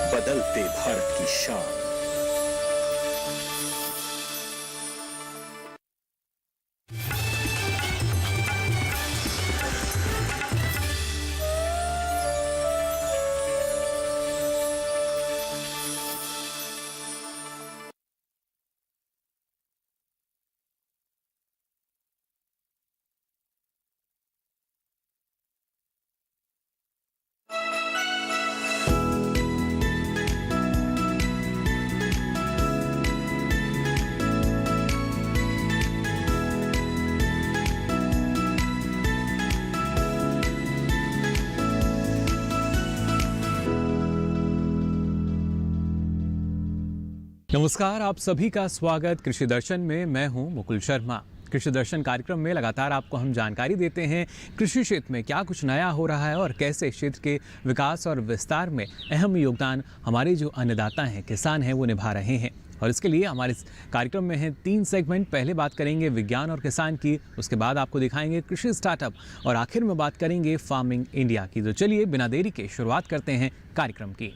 बदलते भारत की शान। नमस्कार, आप सभी का स्वागत कृषि दर्शन में। मैं हूं मुकुल शर्मा। कृषि दर्शन कार्यक्रम में लगातार आपको हम जानकारी देते हैं कृषि क्षेत्र में क्या कुछ नया हो रहा है और कैसे क्षेत्र के विकास और विस्तार में अहम योगदान हमारे जो अन्नदाता हैं, किसान हैं, वो निभा रहे हैं। और इसके लिए हमारे इस कार्यक्रम में है 3 सेगमेंट। पहले बात करेंगे विज्ञान और किसान की, उसके बाद आपको दिखाएंगे कृषि स्टार्टअप और आखिर में बात करेंगे फार्मिंग इंडिया की। तो चलिए बिना देरी के शुरुआत करते हैं कार्यक्रम की।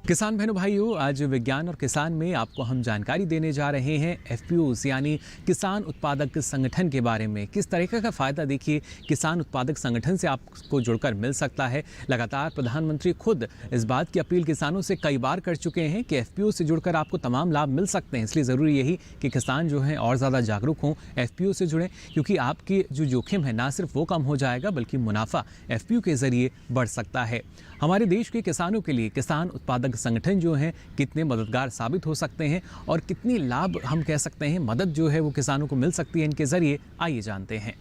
किसान बहनों भाइयों, आज विज्ञान और किसान में आपको हम जानकारी देने जा रहे हैं एफपीओ यानी किसान उत्पादक संगठन के बारे में। किस तरीके का फ़ायदा देखिए किसान उत्पादक संगठन से आपको जुड़कर मिल सकता है। लगातार प्रधानमंत्री खुद इस बात की अपील किसानों से कई बार कर चुके हैं कि एफपीओ से जुड़कर आपको तमाम लाभ मिल सकते हैं। इसलिए ज़रूरी यही कि किसान जो हैं और ज़्यादा जागरूक हों, एफपीओ से जुड़ें, क्योंकि आपकी जो जोखिम है ना सिर्फ वो कम हो जाएगा बल्कि मुनाफा एफपीओ के ज़रिए बढ़ सकता है। हमारे देश के किसानों के लिए किसान उत्पादक संगठन जो हैं कितने मददगार साबित हो सकते हैं और कितनी लाभ हम कह सकते हैं मदद जो है वो किसानों को मिल सकती है इनके जरिए, आइए जानते हैं।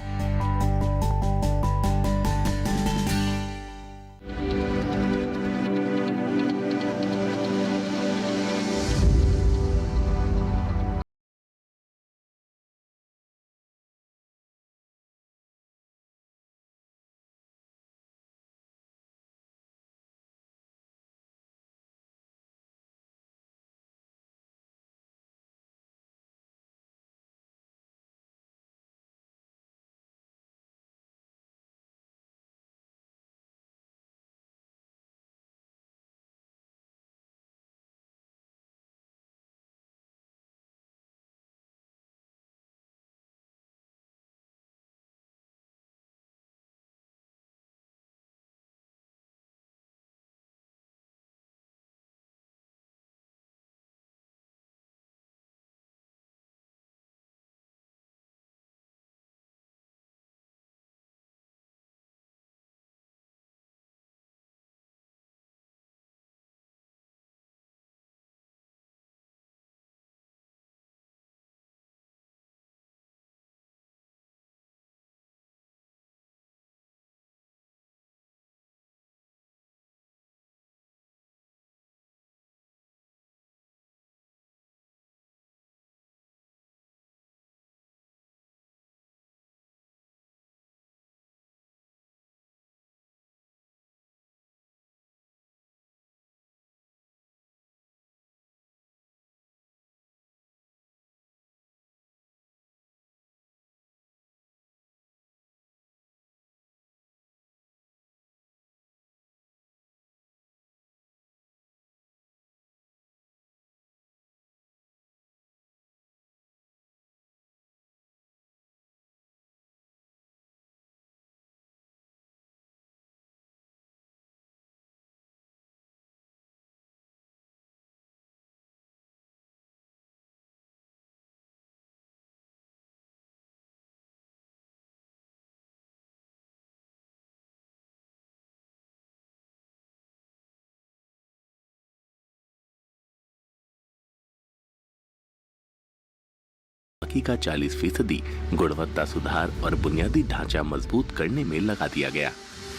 बाकी का 40% गुणवत्ता सुधार और बुनियादी ढांचा मजबूत करने में लगा दिया गया।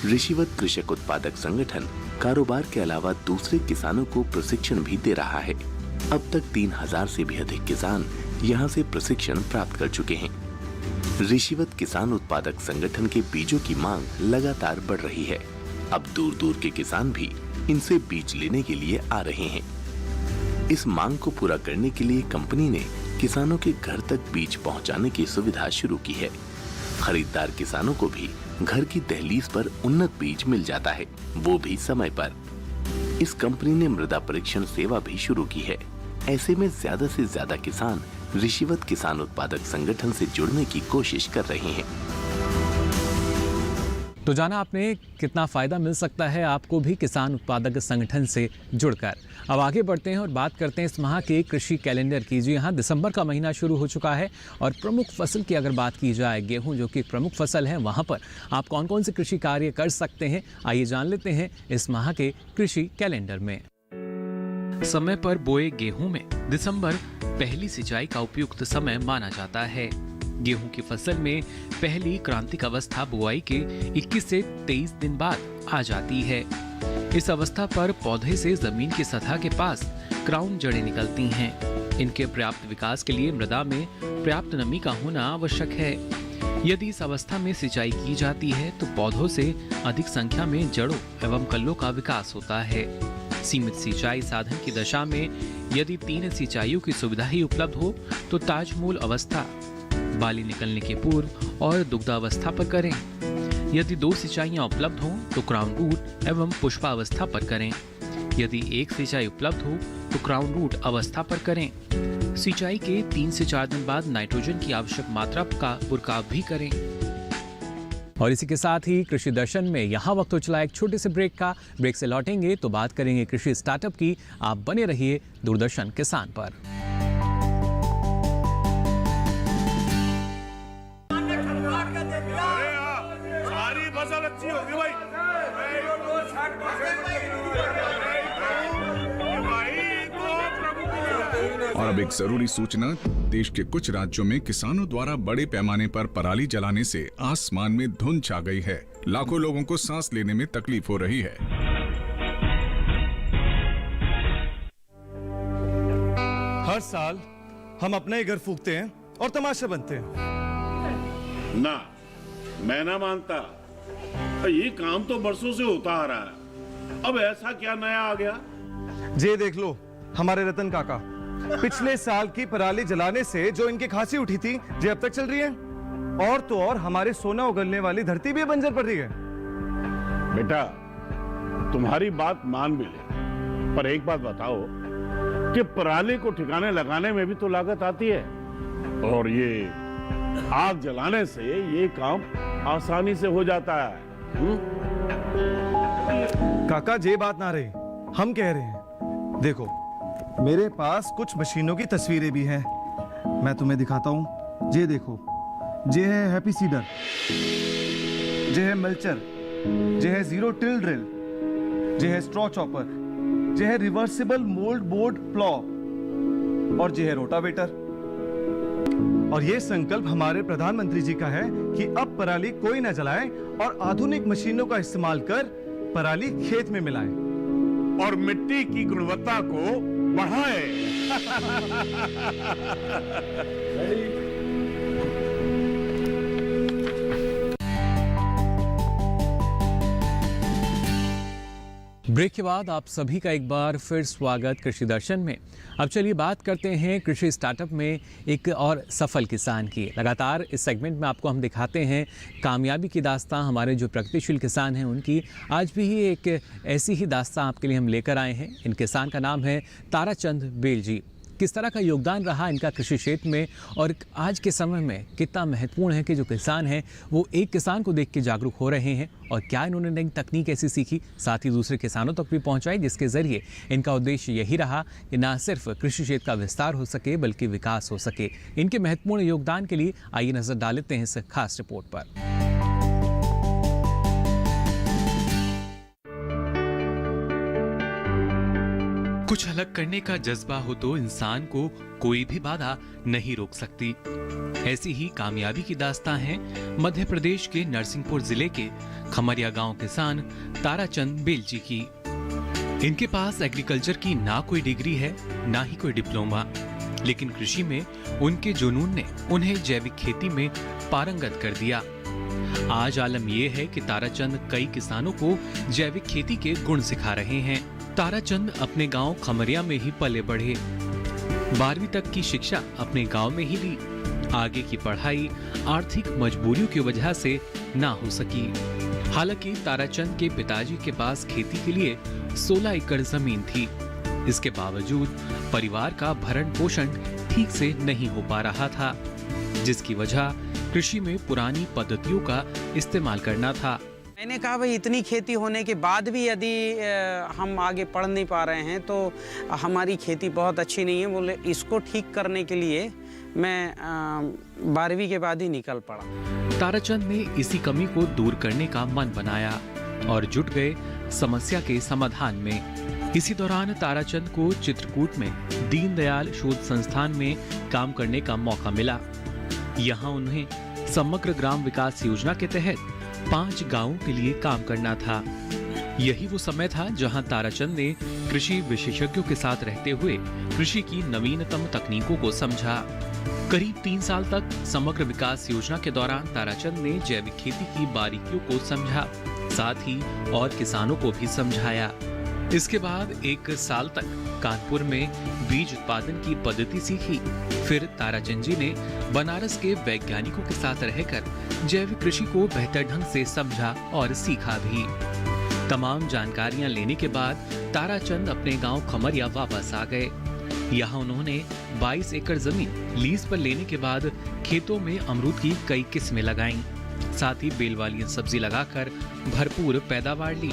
ऋषिवत कृषक उत्पादक संगठन कारोबार के अलावा दूसरे किसानों को प्रशिक्षण भी दे रहा है। अब तक 3000 से भी अधिक किसान यहां से प्रशिक्षण प्राप्त कर चुके हैं। ऋषिवत किसान उत्पादक संगठन के बीजों की मांग लगातार बढ़ रही है। अब दूर दूर के किसान भी इनसे बीज लेने के लिए आ रहे हैं। इस मांग को पूरा करने के लिए कंपनी ने किसानों के घर तक बीज पहुंचाने की सुविधा शुरू की है। खरीदार किसानों को भी घर की दहलीज पर उन्नत बीज मिल जाता है, वो भी समय पर। इस कंपनी ने मृदा परीक्षण सेवा भी शुरू की है। ऐसे में ज्यादा से ज्यादा किसान ऋषिवत किसान उत्पादक संगठन से जुड़ने की कोशिश कर रहे हैं। तो जाना आपने कितना फ़ायदा मिल सकता है आपको भी किसान उत्पादक संगठन से जुड़कर। अब आगे बढ़ते हैं और बात करते हैं इस माह के कृषि कैलेंडर की। जी हाँ, दिसंबर का महीना शुरू हो चुका है और प्रमुख फसल की अगर बात की जाए, गेहूं जो कि प्रमुख फसल है, वहाँ पर आप कौन कौन से कृषि कार्य कर सकते हैं, आइए जान लेते हैं इस माह के कृषि कैलेंडर में। समय पर बोए गेहूं में दिसंबर पहली सिंचाई का उपयुक्त समय माना जाता है। गेहूं की फसल में पहली क्रांतिक अवस्था बुआई के 21 से 23 दिन बाद आ जाती है। इस अवस्था पर पौधे से जमीन की सतह के पास क्राउन जड़ें निकलती हैं। इनके पर्याप्त विकास के लिए मृदा में पर्याप्त नमी का होना आवश्यक है। यदि इस अवस्था में सिंचाई की जाती है तो पौधों से अधिक संख्या में जड़ों एवं कल्लों का विकास होता है। सीमित सिंचाई साधन की दशा में यदि 3 सिंचाइयों की सुविधा ही उपलब्ध हो तो ताजमूल अवस्था, बाली निकलने के पूर्व और दुग्धावस्था पर करें। यदि 2 सिंचाइयां उपलब्ध हों तो क्राउन रूट एवं पुष्पावस्था पर करें। यदि 1 सिंचाई उपलब्ध हो तो क्राउन रूट अवस्था पर करें। सिंचाई के 3 से 4 दिन बाद नाइट्रोजन की आवश्यक मात्रा का बुरकाव भी करें। और इसी के साथ ही कृषि दर्शन में यहाँ वक्त हो चला एक छोटे से ब्रेक का। ब्रेक से लौटेंगे तो बात करेंगे कृषि स्टार्टअप की। आप बने रहिए दूरदर्शन किसान पर। सारी फसल अच्छी होगी भाई। और अब एक जरूरी सूचना, देश के कुछ राज्यों में किसानों द्वारा बड़े पैमाने पर पराली जलाने से आसमान में धुंध छा गई है। लाखों लोगों को सांस लेने में तकलीफ हो रही है। हर साल हम अपने ही घर फूकते हैं और तमाशे बनते हैं। ना, मैं ना मानता। ये काम तो बरसों से होता आ रहा है, अब ऐसा क्या नया आ गया? जे देख लो हमारे रतन काका, पिछले साल की पराली जलाने से जो इनकी खांसी उठी थी, जे अब तक चल रही है। और तो और हमारे सोना उगलने वाली धरती भी बंजर पड़ रही है। बेटा, तुम्हारी बात मान भी ले, पर एक बात बताओ कि पराली को ठिकाने लगाने में भी तो लागत आती है, और ये आग जलाने से ये काम आसानी से हो जाता है। काका, जे बात ना रही, हम कह रहे हैं। देखो, मेरे पास कुछ मशीनों की तस्वीरें भी हैं, मैं तुम्हें दिखाता हूं। ये देखो, ये है हैप्पी सीडर, ये है मल्चर, ये है जीरो टिल ड्रिल, ये है स्ट्रॉ चॉपर, ये है रिवर्सिबल मोल्ड बोर्ड प्लॉ, और ये है रोटावेटर। और ये संकल्प हमारे प्रधानमंत्री जी का है कि अब पराली कोई न जलाए और आधुनिक मशीनों का इस्तेमाल कर पराली खेत में मिलाएं और मिट्टी की गुणवत्ता को बढ़ाए। ब्रेक के बाद आप सभी का एक बार फिर स्वागत कृषि दर्शन में। अब चलिए बात करते हैं कृषि स्टार्टअप में एक और सफल किसान की। लगातार इस सेगमेंट में आपको हम दिखाते हैं कामयाबी की दास्तां हमारे जो प्रगतिशील किसान हैं उनकी। आज भी एक ऐसी ही दास्तां आपके लिए हम लेकर आए हैं। इन किसान का नाम है ताराचंद बेल जी। किस तरह का योगदान रहा इनका कृषि क्षेत्र में और आज के समय में कितना महत्वपूर्ण है कि जो किसान हैं वो एक किसान को देख के जागरूक हो रहे हैं, और क्या इन्होंने नई तकनीक ऐसी सीखी, साथ ही दूसरे किसानों तक भी पहुंचाई, जिसके ज़रिए इनका उद्देश्य यही रहा कि ना सिर्फ कृषि क्षेत्र का विस्तार हो सके बल्कि विकास हो सके। इनके महत्वपूर्ण योगदान के लिए आइए नज़र डाल लेते हैं इस खास रिपोर्ट पर। कुछ अलग करने का जज्बा हो तो इंसान को कोई भी बाधा नहीं रोक सकती। ऐसी ही कामयाबी की दास्तां है मध्य प्रदेश के नरसिंहपुर जिले के खमरिया गांव किसान ताराचंद बेल जी की। इनके पास एग्रीकल्चर की ना कोई डिग्री है ना ही कोई डिप्लोमा, लेकिन कृषि में उनके जुनून ने उन्हें जैविक खेती में पारंगत कर दिया। आज आलम यह है कि ताराचंद कई किसानों को जैविक खेती के गुण सिखा रहे हैं। ताराचंद अपने गांव खमरिया में ही पले बढ़े, 12वीं तक की शिक्षा अपने गांव में ही ली। आगे की पढ़ाई आर्थिक मजबूरियों की वजह से ना हो सकी। हालांकि ताराचंद के पिताजी के पास खेती के लिए 16 एकड़ जमीन थी। इसके बावजूद परिवार का भरण पोषण ठीक से नहीं हो पा रहा था, जिसकी वजह कृषि में पुरानी पद्धतियों का इस्तेमाल करना था। मैंने कहा भाई इतनी खेती होने के बाद भी यदि हम आगे पढ़ नहीं पा रहे हैं तो हमारी खेती बहुत अच्छी नहीं है। बोले इसको ठीक करने के लिए मैं 12वीं के बाद ही निकल पड़ा। ताराचंद ने इसी कमी को दूर करने का मन बनाया और जुट गए समस्या के समाधान में। इसी दौरान ताराचंद को चित्रकूट में दीनदयाल शोध संस्थान में काम करने का मौका मिला। यहाँ उन्हें समग्र ग्राम विकास योजना के तहत 5 गांवों के लिए काम करना था। यही वो समय था जहां ताराचंद ने कृषि विशेषज्ञों के साथ रहते हुए कृषि की नवीनतम तकनीकों को समझा। करीब 3 साल तक समग्र विकास योजना के दौरान ताराचंद ने जैविक खेती की बारीकियों को समझा, साथ ही और किसानों को भी समझाया। इसके बाद 1 साल तक कानपुर में बीज उत्पादन की पद्धति सीखी। फिर ताराचंद जी ने बनारस के वैज्ञानिकों के साथ रहकर जैविक कृषि को बेहतर ढंग से समझा और सीखा भी। तमाम जानकारियां लेने के बाद ताराचंद अपने गांव खमरिया वापस आ गए। यहाँ उन्होंने 22 एकड़ जमीन लीज पर लेने के बाद खेतों में अमरूद की कई किस्में लगाईं, साथ ही बेल वाली सब्जी लगाकर भरपूर पैदावार ली।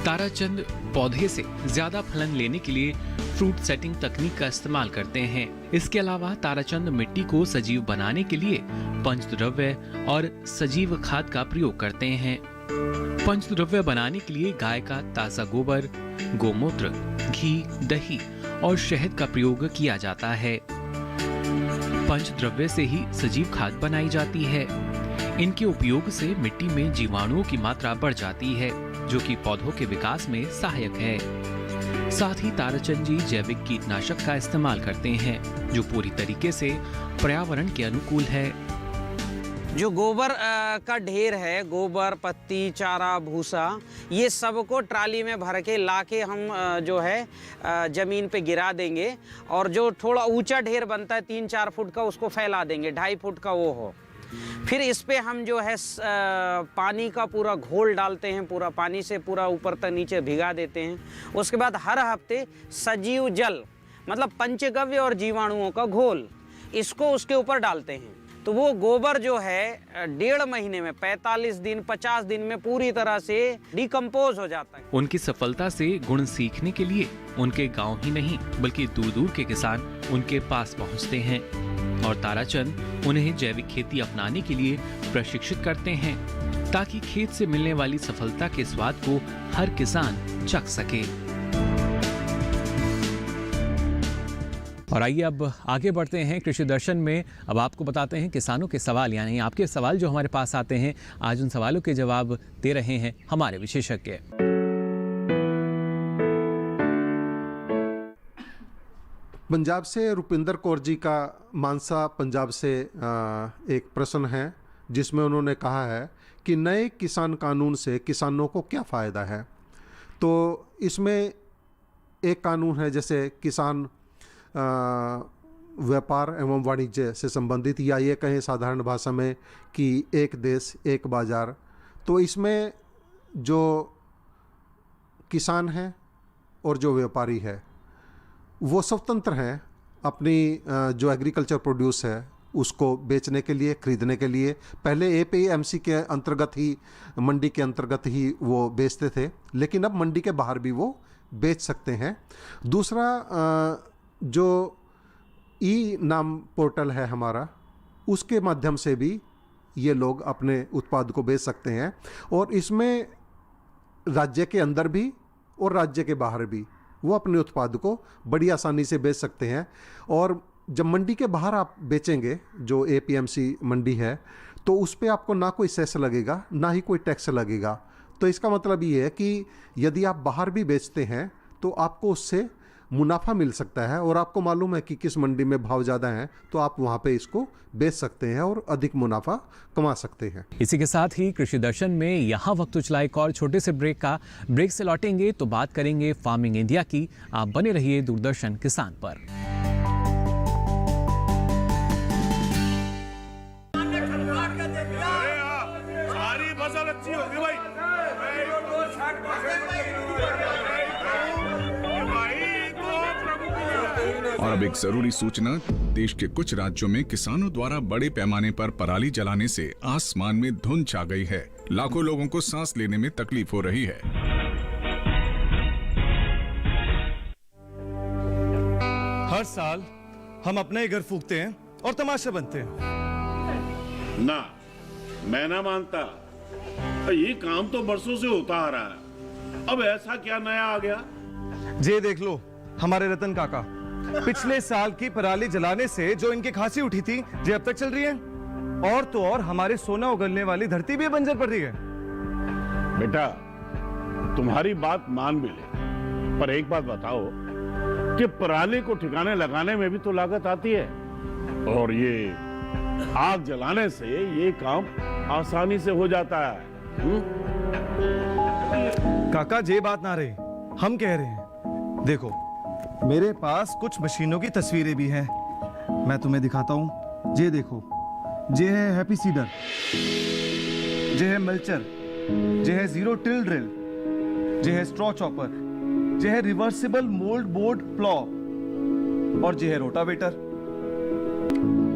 ताराचंद पौधे से ज्यादा फलन लेने के लिए फ्रूट सेटिंग तकनीक का इस्तेमाल करते हैं। इसके अलावा ताराचंद मिट्टी को सजीव बनाने के लिए पंचद्रव्य और सजीव खाद का प्रयोग करते हैं। पंचद्रव्य बनाने के लिए गाय का ताजा गोबर, गोमूत्र, घी, दही और शहद का प्रयोग किया जाता है। पंचद्रव्य से ही सजीव खाद बनाई जाती है। इनके उपयोग से मिट्टी में जीवाणुओं की मात्रा बढ़ जाती है, जो कि पौधों के विकास में सहायक है। साथ ही ताराचंद जी जैविक कीटनाशक का इस्तेमाल करते हैं, जो पूरी तरीके से पर्यावरण के अनुकूल है। जो गोबर का ढेर है, गोबर, पत्ती, चारा, भूसा, ये सब को ट्राली में भर के लाके हम जो है ज़मीन पे गिरा देंगे और जो थोड़ा ऊंचा ढेर बनता है 3-4 फुट का, उसको फैला देंगे, 2.5 फुट का वो हो। फिर इस पे हम जो है पानी का पूरा घोल डालते हैं, पूरा पानी से पूरा ऊपर तक नीचे भिगा देते हैं। उसके बाद हर हफ्ते सजीव जल मतलब पंचगव्य और जीवाणुओं का घोल इसको उसके ऊपर डालते हैं। तो वो गोबर जो है 1.5 महीने में 45 दिन 50 दिन में पूरी तरह से डिकम्पोज हो जाता है। उनकी सफलता से गुण सीखने के लिए उनके गांव ही नहीं बल्कि दूर दूर के किसान उनके पास पहुंचते हैं और ताराचंद उन्हें जैविक खेती अपनाने के लिए प्रशिक्षित करते हैं, ताकि खेत से मिलने वाली सफलता के स्वाद को हर किसान चख सके। और आइए अब आगे बढ़ते हैं कृषि दर्शन में। अब आपको बताते हैं किसानों के सवाल, यानी आपके सवाल जो हमारे पास आते हैं। आज उन सवालों के जवाब दे रहे हैं हमारे विशेषज्ञ। पंजाब से रुपिंदर कौर जी का मानसा पंजाब से एक प्रश्न है, जिसमें उन्होंने कहा है कि नए किसान कानून से किसानों को क्या फ़ायदा है। तो इसमें एक कानून है जैसे किसान व्यापार एवं वाणिज्य से संबंधित, या ये कहें साधारण भाषा में कि एक देश एक बाज़ार। तो इसमें जो किसान है और जो व्यापारी है वो स्वतंत्र हैं अपनी जो एग्रीकल्चर प्रोड्यूस है उसको बेचने के लिए, खरीदने के लिए। पहले एपीएमसी के अंतर्गत ही, मंडी के अंतर्गत ही वो बेचते थे, लेकिन अब मंडी के बाहर भी वो बेच सकते हैं। दूसरा जो ई नाम पोर्टल है हमारा, उसके माध्यम से भी ये लोग अपने उत्पाद को बेच सकते हैं और इसमें राज्य के अंदर भी और राज्य के बाहर भी वो अपने उत्पाद को बड़ी आसानी से बेच सकते हैं। और जब मंडी के बाहर आप बेचेंगे, जो एपीएमसी मंडी है, तो उस पर आपको ना कोई सेस लगेगा ना ही कोई टैक्स लगेगा। तो इसका मतलब ये है कि यदि आप बाहर भी बेचते हैं तो आपको उससे मुनाफा मिल सकता है, और आपको मालूम है कि किस मंडी में भाव ज़्यादा है तो आप वहाँ पे इसको बेच सकते हैं और अधिक मुनाफा कमा सकते हैं। इसी के साथ ही कृषि दर्शन में यहाँ वक्त चला एक और छोटे से ब्रेक का। ब्रेक से लौटेंगे तो बात करेंगे फार्मिंग इंडिया की। आप बने रहिए दूरदर्शन किसान पर। सारी और अब एक जरूरी सूचना, देश के कुछ राज्यों में किसानों द्वारा बड़े पैमाने पर पराली जलाने से आसमान में धुंध छा गई है। लाखों लोगों को सांस लेने में तकलीफ हो रही है। हर साल हम अपने ही घर फूकते हैं और तमाशा बनते हैं। ना, मैं ना मानता। ये काम तो बरसों से होता आ रहा है, अब ऐसा क्या नया आ गया? जे देख लो हमारे रतन काका, पिछले साल की पराली जलाने से जो इनकी खांसी उठी थी, जे अब तक चल रही है। और तो और हमारे सोना उगलने वाली धरती भी बंजर पड़ रही है। बेटा, तुम्हारी बात मान भी ले, पर एक बात बताओ कि पराली को ठिकाने लगाने में भी तो लागत आती है, और ये आग जलाने से ये काम आसानी से हो जाता है। काका जे बात ना रही, हम कह रहे हैं। देखो मेरे पास कुछ मशीनों की तस्वीरें भी हैं, मैं तुम्हें दिखाता हूं। जे देखो, जे है हैप्पी सीडर, जे है मल्चर, जे है जीरो टिल ड्रिल, जे है स्ट्रॉ चॉपर, जे है रिवर्सिबल मोल्ड बोर्ड प्लॉ, और जे है रोटावेटर।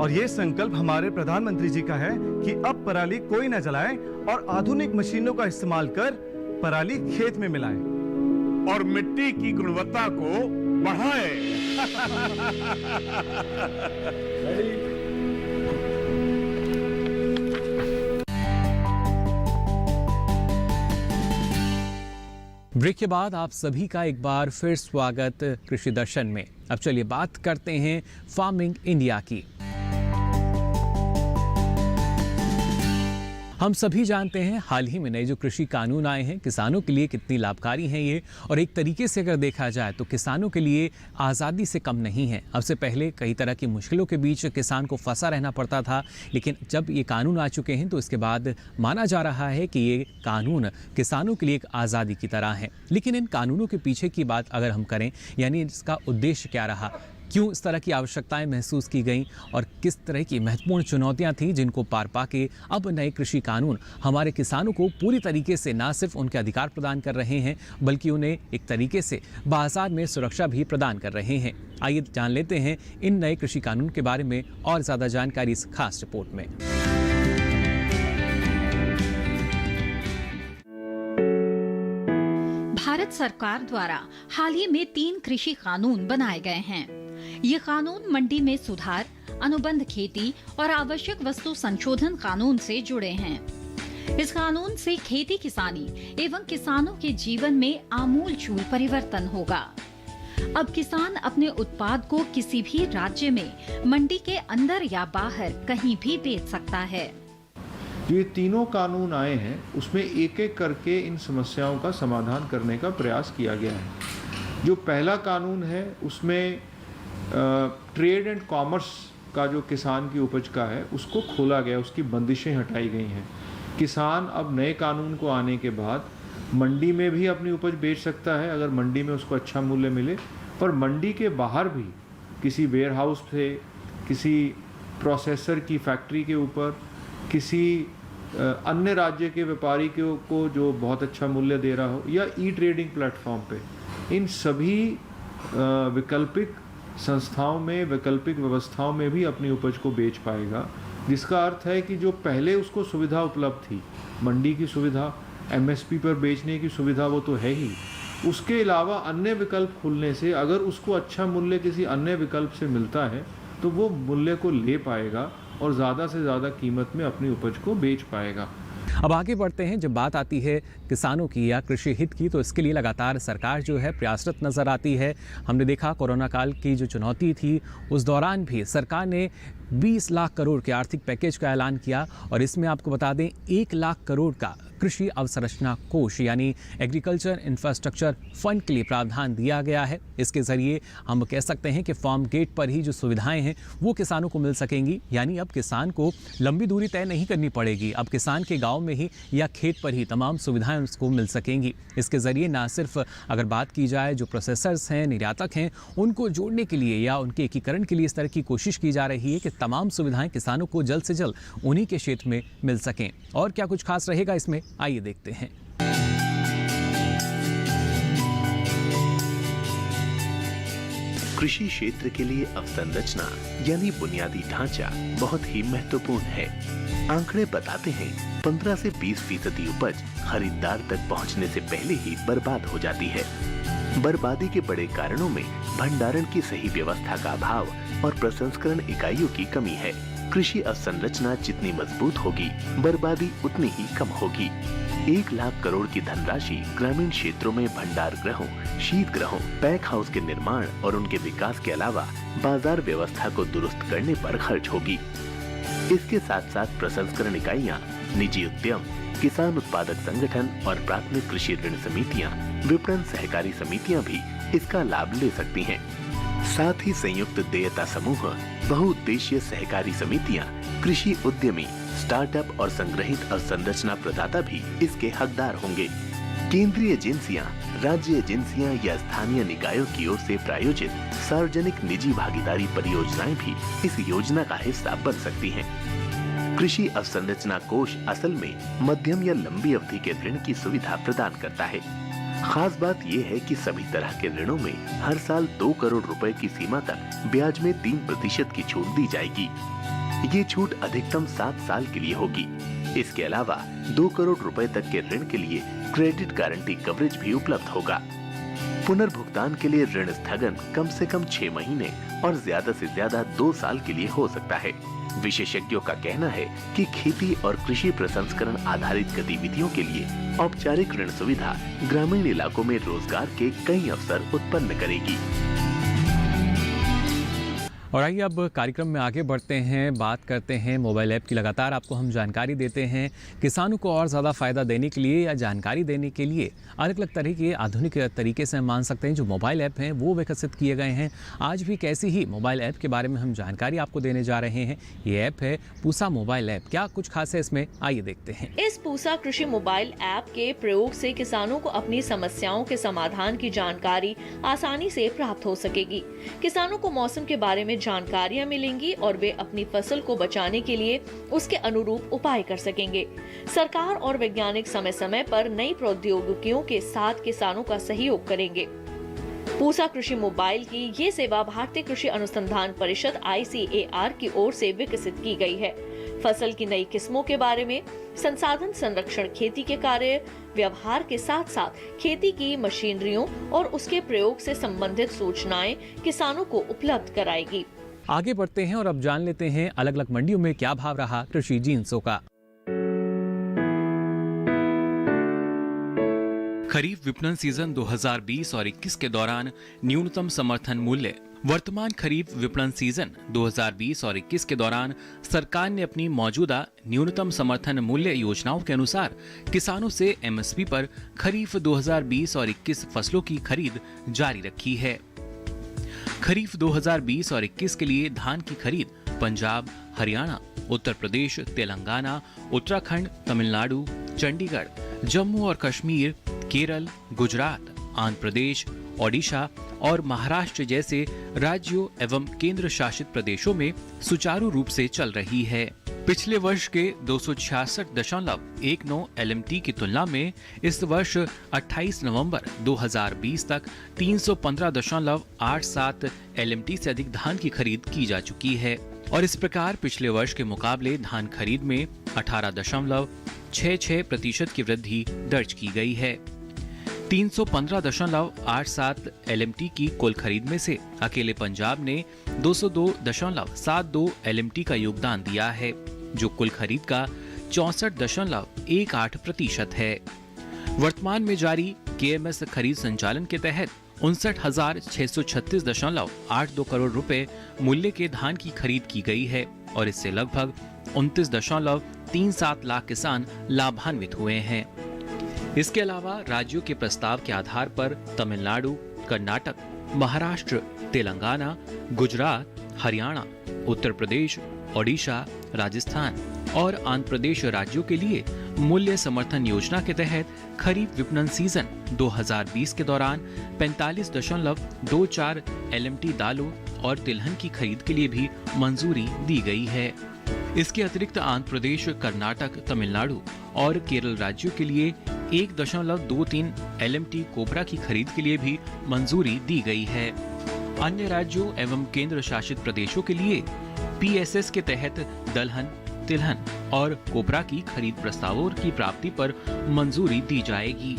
और ये संकल्प हमारे प्रधानमंत्री जी का है कि अब पराली कोई ना जलाए और आधुनिक मशीनों का इस्तेमाल कर पराली खेत में मिलाए और मिट्टी की गुणवत्ता को बढ़ाए। ब्रेक के बाद आप सभी का एक बार फिर स्वागत कृषि दर्शन में। अब चलिए बात करते हैं फार्मिंग इंडिया की। हम सभी जानते हैं हाल ही में नए जो कृषि कानून आए हैं किसानों के लिए कितनी लाभकारी हैं ये, और एक तरीके से अगर देखा जाए तो किसानों के लिए आज़ादी से कम नहीं है। अब से पहले कई तरह की मुश्किलों के बीच किसान को फंसा रहना पड़ता था, लेकिन जब ये कानून आ चुके हैं तो इसके बाद माना जा रहा है कि ये कानून किसानों के लिए एक आज़ादी की तरह है। लेकिन इन कानूनों के पीछे की बात अगर हम करें, यानी इसका उद्देश्य क्या रहा, क्यों इस तरह की आवश्यकताएं महसूस की गईं और किस तरह की महत्वपूर्ण चुनौतियां थीं जिनको पार पाके अब नए कृषि कानून हमारे किसानों को पूरी तरीके से ना सिर्फ उनके अधिकार प्रदान कर रहे हैं बल्कि उन्हें एक तरीके से बाजार में सुरक्षा भी प्रदान कर रहे हैं। आइए जान लेते हैं इन नए कृषि कानून के बारे में और ज़्यादा जानकारी इस खास रिपोर्ट में। भारत सरकार द्वारा हाल ही में 3 कृषि कानून बनाए गए हैं। ये कानून मंडी में सुधार, अनुबंध खेती और आवश्यक वस्तु संशोधन कानून से जुड़े हैं। इस कानून से खेती किसानी एवं किसानों के जीवन में आमूलचूल परिवर्तन होगा। अब किसान अपने उत्पाद को किसी भी राज्य में मंडी के अंदर या बाहर कहीं भी बेच सकता है। जो ये तीनों कानून आए हैं उसमें एक एक करके इन समस्याओं का समाधान करने का प्रयास किया गया है। जो पहला कानून है उसमें ट्रेड एंड कॉमर्स का जो किसान की उपज का है उसको खोला गया, उसकी बंदिशें हटाई गई हैं। किसान अब नए कानून को आने के बाद मंडी में भी अपनी उपज बेच सकता है अगर मंडी में उसको अच्छा मूल्य मिले, पर मंडी के बाहर भी किसी वेयर हाउस से, किसी प्रोसेसर की फैक्ट्री के ऊपर, किसी अन्य राज्य के व्यापारी को जो बहुत अच्छा मूल्य दे रहा हो, या ई ट्रेडिंग प्लेटफॉर्म पे, इन सभी वैकल्पिक संस्थाओं में, वैकल्पिक व्यवस्थाओं में भी अपनी उपज को बेच पाएगा। जिसका अर्थ है कि जो पहले उसको सुविधा उपलब्ध थी, मंडी की सुविधा, एमएसपी पर बेचने की सुविधा, वो तो है ही, उसके अलावा अन्य विकल्प खुलने से अगर उसको अच्छा मूल्य किसी अन्य विकल्प से मिलता है तो वो मूल्य को ले पाएगा और ज़्यादा से ज़्यादा कीमत में अपनी उपज को बेच पाएगा। अब आगे बढ़ते हैं। जब बात आती है किसानों की या कृषि हित की तो इसके लिए लगातार सरकार जो है प्रयासरत नज़र आती है। हमने देखा कोरोना काल की जो चुनौती थी उस दौरान भी सरकार ने 20 लाख करोड़ के आर्थिक पैकेज का ऐलान किया, और इसमें आपको बता दें 1 लाख करोड़ का कृषि अवसंरचना कोष यानी एग्रीकल्चर इंफ्रास्ट्रक्चर फंड के लिए प्रावधान दिया गया है। इसके ज़रिए हम कह सकते हैं कि फार्म गेट पर ही जो सुविधाएं हैं वो किसानों को मिल सकेंगी, यानी अब किसान को लंबी दूरी तय नहीं करनी पड़ेगी। अब किसान के गांव में ही या खेत पर ही तमाम सुविधाएं उसको मिल सकेंगी। इसके ज़रिए ना सिर्फ अगर बात की जाए जो प्रोसेसर्स हैं, निर्यातक हैं, उनको जोड़ने के लिए या उनके एकीकरण के लिए इस तरह की कोशिश की जा रही है कि तमाम सुविधाएं किसानों को जल्द से जल्द उन्हीं के क्षेत्र में मिल सकें। और क्या कुछ खास रहेगा इसमें, आइए देखते हैं। कृषि क्षेत्र के लिए अवसंरचना यानी बुनियादी ढांचा बहुत ही महत्वपूर्ण है। आंकड़े बताते हैं 15 से 20% उपज खरीदार तक पहुंचने से पहले ही बर्बाद हो जाती है। बर्बादी के बड़े कारणों में भंडारण की सही व्यवस्था का अभाव और प्रसंस्करण इकाइयों की कमी है। कृषि अवसंरचना जितनी मजबूत होगी, बर्बादी उतनी ही कम होगी। 1 लाख करोड़ की धनराशि ग्रामीण क्षेत्रों में भंडार गृहों, शीत गृहों, पैक हाउस के निर्माण और उनके विकास के अलावा बाजार व्यवस्था को दुरुस्त करने पर खर्च होगी। इसके साथ साथ प्रसंस्करण इकाइयां, निजी उद्यम, किसान उत्पादक संगठन और प्राथमिक कृषि ऋण समितियां, विपणन सहकारी समितियां भी इसका लाभ ले सकती हैं। साथ ही संयुक्त देयता समूह, बहुउद्देशीय सहकारी समितियां, कृषि उद्यमी, स्टार्टअप और संग्रहित अवसंरचना प्रदाता भी इसके हकदार होंगे। केंद्रीय एजेंसियां, राज्य एजेंसियां या स्थानीय निकायों की ओर से प्रायोजित सार्वजनिक निजी भागीदारी परियोजनाएं भी इस योजना का हिस्सा बन सकती हैं। कृषि अवसंरचना कोष असल में मध्यम या लंबी अवधि के ऋण की सुविधा प्रदान करता है। खास बात यह है कि सभी तरह के ऋणों में हर साल 2 करोड़ रुपए की सीमा तक ब्याज में 3% की छूट दी जाएगी। ये छूट अधिकतम 7 साल के लिए होगी। इसके अलावा 2 करोड़ रुपए तक के ऋण के लिए क्रेडिट गारंटी कवरेज भी उपलब्ध होगा। पुनर्भुगतान के लिए ऋण स्थगन कम से कम 6 महीने और ज्यादा से ज्यादा 2 साल के लिए हो सकता है। विशेषज्ञों का कहना है कि खेती और कृषि प्रसंस्करण आधारित गतिविधियों के लिए औपचारिक ऋण सुविधा ग्रामीण इलाकों में रोजगार के कई अवसर उत्पन्न करेगी। और आइए अब कार्यक्रम में आगे बढ़ते हैं, बात करते हैं मोबाइल ऐप की। लगातार आपको हम जानकारी देते हैं। किसानों को और ज़्यादा फ़ायदा देने के लिए या जानकारी देने के लिए अलग अलग तरह के आधुनिक तरीके से हम मान सकते हैं जो मोबाइल ऐप हैं वो विकसित किए गए हैं। आज भी कैसी ही मोबाइल ऐप के बारे में हम जानकारी आपको देने जा रहे हैं। ये ऐप है पूसा मोबाइल ऐप। क्या कुछ खास है इसमें, आइए देखते हैं। इस पूसा कृषि मोबाइल ऐप के प्रयोग से किसानों को अपनी समस्याओं के समाधान की जानकारी आसानी से प्राप्त हो सकेगी। किसानों को मौसम के बारे में जानकारियां मिलेंगी और वे अपनी फसल को बचाने के लिए उसके अनुरूप उपाय कर सकेंगे। सरकार और वैज्ञानिक समय समय पर नई प्रौद्योगिकियों के साथ किसानों का सहयोग करेंगे। पूसा कृषि मोबाइल की ये सेवा भारतीय कृषि अनुसंधान परिषद ICAR की ओर से विकसित की गई है। फसल की नई किस्मों के बारे में, संसाधन संरक्षण, खेती के कार्य व्यवहार के साथ साथ खेती की मशीनरियों और उसके प्रयोग से संबंधित सूचनाएं किसानों को उपलब्ध कराएगी। आगे बढ़ते हैं और अब जान लेते हैं अलग अलग मंडियों में क्या भाव रहा कृषि जिन्सों का। खरीफ विपणन सीजन 2020 और 21 के दौरान न्यूनतम समर्थन मूल्य। वर्तमान खरीफ विपणन सीजन 2020 और 21 के दौरान सरकार ने अपनी मौजूदा न्यूनतम समर्थन मूल्य योजनाओं के अनुसार किसानों से MSP पर खरीफ 2020 और 21 फसलों की खरीद जारी रखी है। खरीफ 2020 और 21 के लिए धान की खरीद पंजाब, हरियाणा, उत्तर प्रदेश, तेलंगाना, उत्तराखंड, तमिलनाडु, चंडीगढ़, जम्मू और कश्मीर, केरल, गुजरात, आंध्र प्रदेश, ओडिशा और महाराष्ट्र जैसे राज्यों एवं केंद्र शासित प्रदेशों में सुचारू रूप से चल रही है। पिछले वर्ष के 266.19 LMT की तुलना में इस वर्ष 28 नवंबर 2020 तक 315.87 LMT से अधिक धान की खरीद की जा चुकी है और इस प्रकार पिछले वर्ष के मुकाबले धान खरीद में 18.66% की वृद्धि दर्ज की गई है। 315.87 LMT की कुल खरीद में से अकेले पंजाब ने 202.72 LMT का योगदान दिया है, जो कुल खरीद का 64.18% है। वर्तमान में जारी KMS खरीद संचालन के तहत 59,636.82 करोड़ रुपए मूल्य के धान की खरीद की गई है और इससे लगभग 29.37 लाख किसान लाभान्वित हुए हैं। इसके अलावा राज्यों के प्रस्ताव के आधार पर तमिलनाडु, कर्नाटक, महाराष्ट्र, तेलंगाना, गुजरात, हरियाणा, उत्तर प्रदेश, ओडिशा, राजस्थान और आंध्र प्रदेश राज्यों के लिए मूल्य समर्थन योजना के तहत खरीफ विपणन सीजन 2020 के दौरान 45.24 LMT दालों और तिलहन की खरीद के लिए भी मंजूरी दी गई है। इसके अतिरिक्त आंध्र प्रदेश, कर्नाटक, तमिलनाडु और केरल राज्यों के लिए 1.23 LMT कोबरा की खरीद के लिए भी मंजूरी दी गई है। अन्य राज्यों एवं केंद्र शासित प्रदेशों के लिए PSS के तहत दलहन, तिलहन और कोपरा की खरीद प्रस्तावों की प्राप्ति पर मंजूरी दी जाएगी,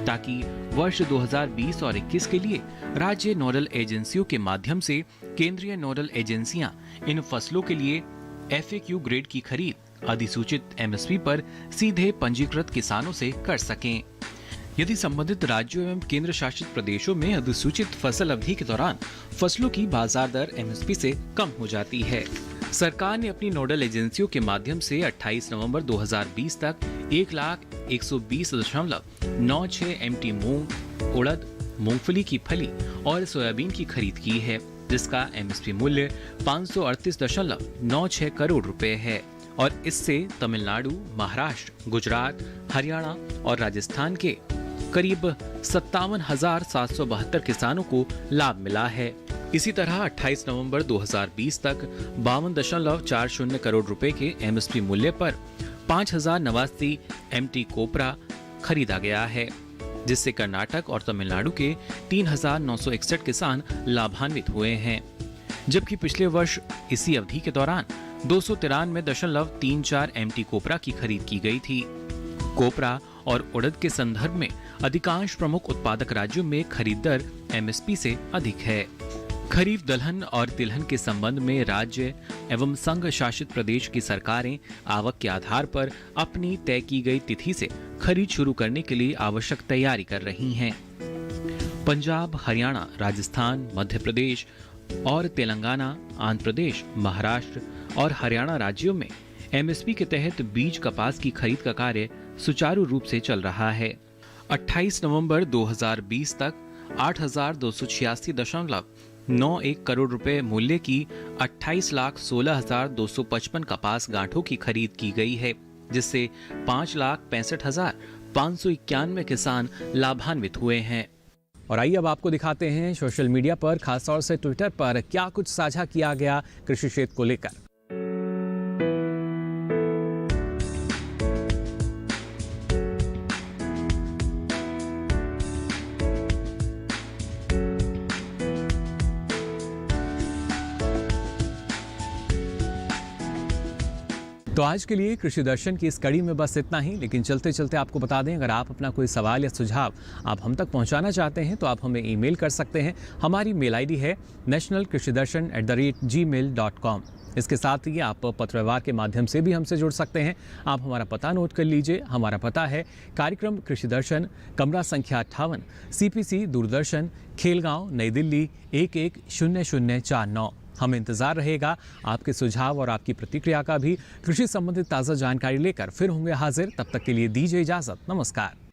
ताकि वर्ष 2020 और 21 के लिए राज्य नोडल एजेंसियों के माध्यम से केंद्रीय नोडल एजेंसियां इन फसलों के लिए FAQ ग्रेड की खरीद अधिसूचित MSP पर सीधे पंजीकृत किसानों से कर सकें। यदि संबंधित राज्यों एवं केंद्र शासित प्रदेशों में अधिसूचित फसल अवधि के दौरान फसलों की बाजार दर MSP से कम हो जाती है, सरकार ने अपनी नोडल एजेंसियों के माध्यम से 28 नवंबर 2020 तक 1,120.96 MT मूंग, उड़द, मूंगफली की फली और सोयाबीन की खरीद की है, जिसका MSP मूल्य 538.96 करोड़ रुपए है और इससे तमिलनाडु, महाराष्ट्र, गुजरात, हरियाणा और राजस्थान के करीब 57,772 किसानों को लाभ मिला है। इसी तरह 28 नवंबर 2020 तक 52.40 करोड़ रुपए के MSP मूल्य पर 5,089 MT कोपरा खरीदा गया है, जिससे कर्नाटक और तमिलनाडु के 3,961 किसान लाभान्वित हुए हैं, जबकि पिछले वर्ष इसी अवधि के दौरान 293.34 MT कोपरा की खरीद की गई थी। कोपरा और उड़द के संदर्भ में अधिकांश प्रमुख उत्पादक राज्यों में खरीद दर MSP से अधिक है। खरीफ दलहन और तिलहन के संबंध में राज्य एवं संघ शासित प्रदेश की सरकारें आवक के आधार पर अपनी तय की गई तिथि से खरीद शुरू करने के लिए आवश्यक तैयारी कर रही हैं। पंजाब, हरियाणा, राजस्थान, मध्य प्रदेश और तेलंगाना, आंध्र प्रदेश, महाराष्ट्र और हरियाणा राज्यों में MSP के तहत बीज कपास की खरीद का कार्य सुचारू रूप से चल रहा है। 28 नवंबर 2020 तक 8,286.91 करोड़ रुपए मूल्य की 28,16,255 कपास गांठों की खरीद की गई है, जिससे 5,65,591 किसान लाभान्वित हुए हैं। और आइए अब आपको दिखाते हैं सोशल मीडिया पर, खासतौर से ट्विटर पर क्या कुछ साझा किया गया कृषि क्षेत्र को लेकर। तो आज के लिए कृषि दर्शन की इस कड़ी में बस इतना ही, लेकिन चलते चलते आपको बता दें, अगर आप अपना कोई सवाल या सुझाव आप हम तक पहुंचाना चाहते हैं तो आप हमें ईमेल कर सकते हैं। हमारी मेल आईडी है nationalkrishidarshan@gmail.com। इसके साथ ही आप पत्र व्यवहार के माध्यम से भी हमसे जुड़ सकते हैं। आप हमारा पता नोट कर लीजिए। हमारा पता है कार्यक्रम कृषि दर्शन, कमरा संख्या 58, CPC दूरदर्शन, खेलगांव, नई दिल्ली 110049। हमें इंतजार रहेगा आपके सुझाव और आपकी प्रतिक्रिया का भी। कृषि संबंधित ताज़ा जानकारी लेकर फिर होंगे हाजिर। तब तक के लिए दीजिए इजाज़त। नमस्कार।